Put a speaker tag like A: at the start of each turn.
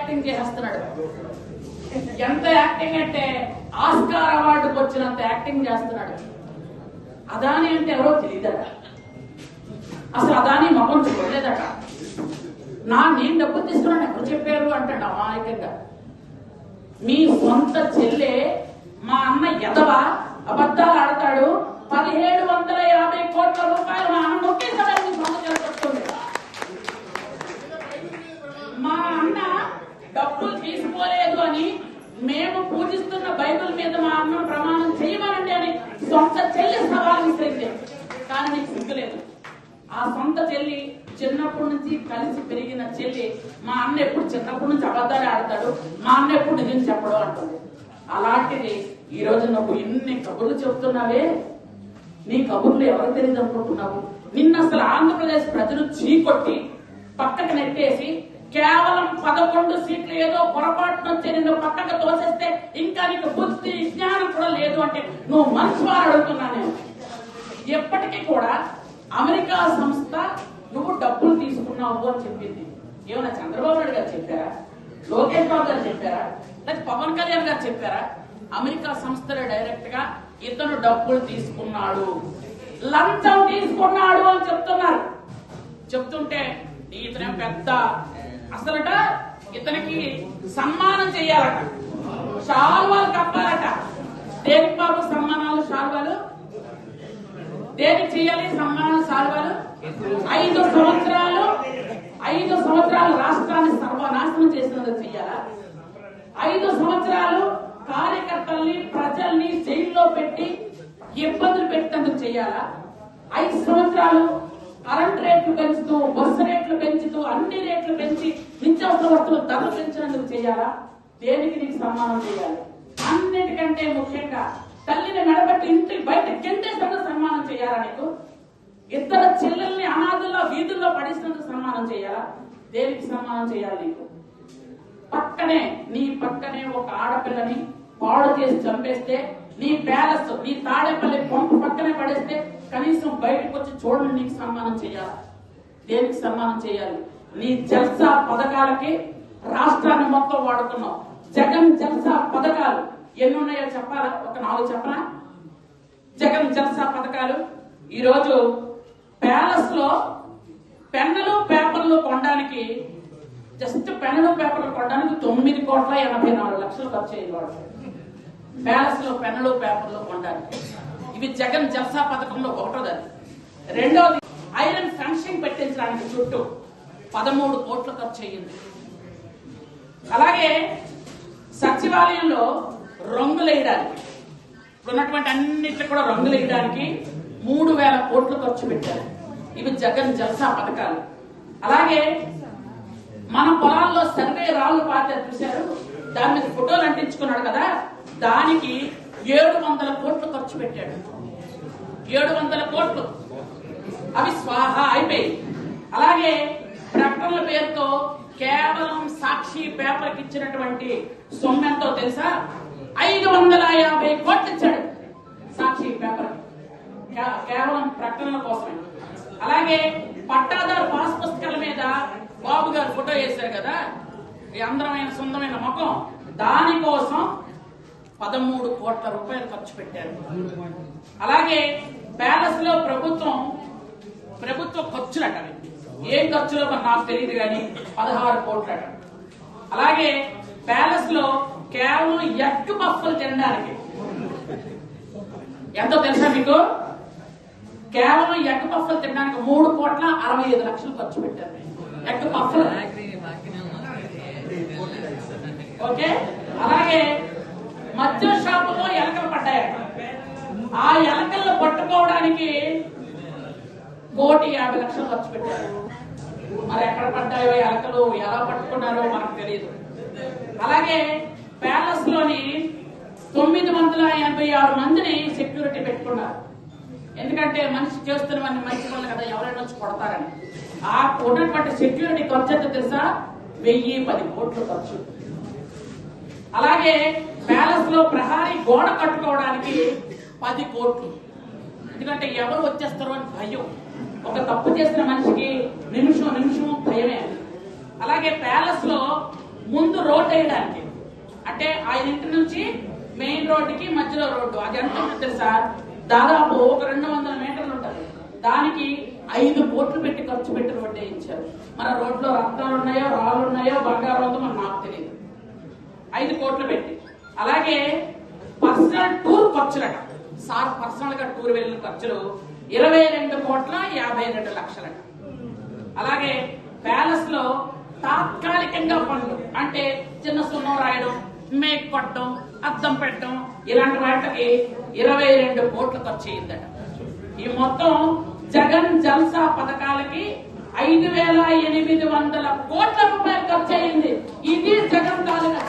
A: Acting చేసేస్తున్నాడు. ఎంత acting అంటే ఆస్కార్ అవార్డుకు వచ్చినంత యాక్టింగ్ చేస్తున్నాడు. అదాని అంటే ఎవరో తెలియదట, అసలు అదాని మొహం చూడలేదట. నేను డబ్బు తీసుకున్నాను ఎవరు చెప్పారు అంటాడు అమాయకంగా. మీ సొంత చెల్లె మా అన్న ఎదవ అబద్ధాలు ఆడతాడు, 1750 కోట్ల రూపాయలు మా అన్న ఒకేసారి సొంత చెల్లి. మా అన్న డబ్బులు తీసుకోలేదు అని మేము పూజిస్తున్న బైబిల్ మీద మా అన్న ప్రమాణం చేయమనండి అని సొంత చెల్లి సవాల్ విసిరింది. కానీ నీకు సిగ్గులేదు. ఆ సొంత చెల్లి చిన్నప్పటి నుంచి కలిసి పెరిగిన చెల్లి మా అన్న ఎప్పుడు చిన్నప్పటి నుంచి అబద్ధాలు ఆడతాడు, మా అన్న ఎప్పుడు నిజం చెప్పడు అంటుంది. అలాంటిది ఈ రోజు నువ్వు ఎన్ని కబుర్లు చెప్తున్నావే, నీ కబుర్లు ఎవరు తెలియదు అనుకుంటున్నావు? నిన్న అసలు ఆంధ్రప్రదేశ్ ప్రజలు చీకొట్టి పక్కకు నెట్టేసి కేవలం 11 సీట్లు ఏదో పొరపాటున వచ్చి నిన్ను పక్కకు తోసేస్తే ఇంకా నీకు బుద్ధి జ్ఞానం కూడా లేదు అంటే నువ్వు మనసు అడుగుతున్నా. నేను ఎప్పటికీ కూడా అమెరికా సంస్థ నువ్వు డబ్బులు తీసుకున్నావు అని చెప్పింది. ఏమన్నా చంద్రబాబు నాయుడు గారు చెప్పారా, లోకేష్ బాబు గారు చెప్పారా, లేకపోతే పవన్ కళ్యాణ్ గారు చెప్పారా? అమెరికా సంస్థలో డైరెక్ట్ గా ఇతను డబ్బులు తీసుకున్నాడు, లంచం తీసుకున్నాడు అని చెప్తున్నారు. చెప్తుంటే ఇతనే పెద్ద అసలట ఇతనికి సన్మానం చెయ్యాలట, శాల్వాలు కప్పాలట. దేనికి బాబు సన్మానాలు శాల్వాలు? దేనికి చేయాలి సన్మానాలు శాల్వాలు? 5 సంవత్సరాలు రాష్ట్రాన్ని సర్వనాశనం చేసినందుకు చెయ్యాలా? 5 సంవత్సరాలు కార్యకర్తల్ని ప్రజల్ని జైల్లో పెట్టి ఇబ్బందులు పెట్టేందుకు చెయ్యాలా? 5 సంవత్సరాలు కరెంట్ రేట్లు పెంచుతూ, బస్సు రేట్లు పెంచుతూ, అన్ని రేట్లు పెంచి నిత్యావసర వస్తువులు ధరలు పెంచినందుకు చేయాలా? దేనికి నీకు సన్మానం చేయాలి? అన్నిటికంటే ముఖ్యంగా తల్లిని మెడబెట్టి ఇంటి బయట గెంటేసినందుకు సన్మానం చేయాలా? నీకు ఇద్దరు చెల్లెల్ని అనాథుల్లో వీధుల్లో పడేసినందుకు సన్మానం చేయాలా? దేనికి సన్మానం చేయాలి? నీకు నీ పక్కనే ఒక ఆడపిల్లని పాడు చేసి చంపేస్తే, నీ ప్యాలెస్ నీ తాడేపల్లి పంపు పక్కనే పడేస్తే కనీసం బయటకు వచ్చి చూడండి, నీకు సన్మానం చేయాలి. దేనికి సన్మానం చేయాలి? నీ జల్సా పథకాలకి రాష్ట్రాన్ని మొత్తం వాడుకున్నావు. జగన్ జల్సా పథకాలు ఎన్ని ఉన్నాయో చెప్పాలా? ఒక 4 చెప్పనా? జగన్ జల్సా పథకాలు ఈరోజు ప్యాలెస్ లో పెన్నులు పేపర్లు కొనడానికి, జస్ట్ పెన్నులు పేపర్లు కొనడానికి 9,84,00,000 ఖర్చు అయ్యింది వాడు. ప్యాలెస్ లో పెన్నులు పేపర్లు కొనడానికి. ఇవి జగన్ జల్సా పథకంలో ఒకటోది. రెండోది ఐరన్ ఫెన్సింగ్ పెట్టించడానికి చుట్టూ 13 కోట్లు ఖర్చు అయ్యింది. అలాగే సచివాలయంలో రంగులు వేయడానికి, ఉన్నటువంటి అన్నింటిలో కూడా రంగులు వేయడానికి 3,000 కోట్లు ఖర్చు పెట్టారు. ఇవి జగన్ జల్సా పథకాలు. అలాగే మన పొలాల్లో సర్వే రాళ్లు పాతారు చూశారు, దాని మీద ఫోటోలు అంటించుకున్నాడు కదా, దానికి 700 కోట్లు ఖర్చు పెట్టాడు. 700 కోట్లు అవి స్వాహా అయిపోయి. అలాగే ప్రకటనల పేరుతో కేవలం సాక్షి పేపర్కి ఇచ్చినటువంటి సొమ్మెంతో తెలుసా? 550 కోట్లు ఇచ్చాడు సాక్షి పేపర్ కేవలం ప్రకటనల కోసమే. అలాగే పట్టాదారు పాస్ పుస్తకాల మీద బాబు గారు ఫోటో వేశారు కదా, ఈ అందమైన సుందరమైన ముఖం, దానికోసం 13 కోట్ల రూపాయలు ఖర్చు పెట్టారు. అలాగే ప్యాలెస్ లో ప్రభుత్వ ఖర్చులట, ఏం ఖర్చులో నాకు తెలియదు కానీ 16 కోట్లట. అలాగే ప్యాలెస్ లో కేవలం ఎగ్ పఫ్ఫలు తినడానికి ఎంతో తెలుసా మీకు? కేవలం ఎగ్ పఫ్ఫలు తినడానికి 3,65,00,000 ఖర్చు పెట్టారు. ఎగ్ పఫ్ఫలు. ఓకే. అలాగే మద్యం షాపులో ఎలకలు పడ్డాయట. ఆ ఎలకలను పట్టుకోవడానికి 1,50,00,000 ఖర్చు పెట్టారు. మరి ఎక్కడ పడ్డాయో ఎలకలు, ఎలా పట్టుకున్నారో మనకు తెలియదు. అలాగే ప్యాలెస్ లోని 986 మందిని సెక్యూరిటీ పెట్టుకున్నారు. ఎందుకంటే మనిషి చేస్తున్నవన్నీ మంచి పనులు కదా, ఎవరైనా వచ్చి కొడతారని. ఆ ఉన్నటువంటి సెక్యూరిటీ ఖర్చు ఎంత తెలుసా? 1,010 కోట్లు ఖర్చు. అలాగే ప్యాలెస్ లో ప్రహారీ గోడ కట్టుకోవడానికి 10 కోట్లు. ఎందుకంటే ఎవరు వచ్చేస్తారో అని భయం. ఒక తప్పు చేసిన మనిషికి నిమిషం భయమే. అలాగే ప్యాలెస్ లో ముందు రోడ్ వేయడానికి, అంటే ఆయన ఇంటి నుంచి మెయిన్ రోడ్డుకి మధ్యలో రోడ్డు, అది ఎంత ఉంటుంది సార్, దాదాపు ఒక 200 మీటర్లు ఉంటుంది. దానికి 5 కోట్లు పెట్టి ఖర్చు పెట్టి రోడ్డు వేయించారు. మన రోడ్లో రత్నాలు ఉన్నాయో, రాళ్ళు ఉన్నాయో, బంగారం ఉందో మన నాకు తెలియదు. 5 కోట్లు పెట్టి. అలాగే పర్సనల్ టూర్ ఖర్చులట, సార్ పర్సనల్ గా టూర్ వెళ్ళిన ఖర్చులు 22,52,00,000. అలాగే ప్యాలెస్ లో తాత్కాలికంగా పనులు, అంటే చిన్న సున్నం రాయడం, మేక్ కొట్టడం, అద్దం పెట్టడం, ఇలాంటి వాటికి 22 కోట్లు ఖర్చు అయిందట. ఈ మొత్తం జగన్ జల్సా పథకాలకి 5,800 కోట్ల రూపాయలు ఖర్చు అయింది. ఇది జగన్ తాలూకా